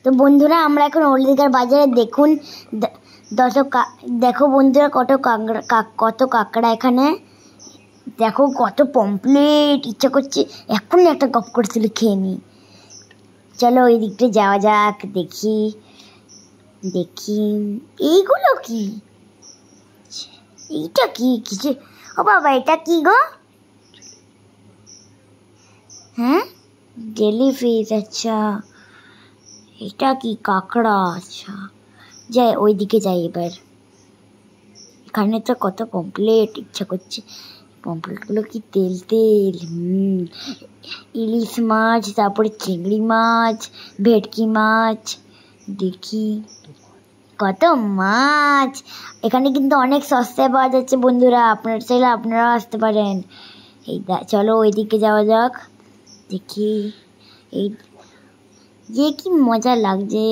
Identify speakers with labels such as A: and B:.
A: তো বন্ধুরা আমরা এখন হলদিঘার বাজারে দেখুন দেখো বন্ধুরা কত কাঁকড়া এখানে দেখো, কত পমপ্লেট। ইচ্ছা করছে এখনই একটা গপ করছিল খেয়ে নি। চলো ওই দিকটা যাওয়া যাক, দেখি দেখি এইগুলো কি, এইটা কি কিছু। ও বাবা, এটা কি গো? হ্যাঁ, জেলিফিশ। আচ্ছা, এটা কি? কাঁকড়া। আচ্ছা, যাই ওইদিকে যাই এবার। এখানে তো কত পমপ্লেট। ইচ্ছা করছে পমপ্লেটগুলো কি তেল তেল। ইলিশ মাছ, তারপরে চিংড়ি মাছ, ভেটকি মাছ, দেখি কত মাছ। এখানে কিন্তু অনেক সস্তায় পাওয়া যাচ্ছে বন্ধুরা, আপনারা চাইলে আপনারাও আসতে পারেন। চলো ওইদিকে যাওয়া যাক, দেখি এই যে কি মজা লাগছে।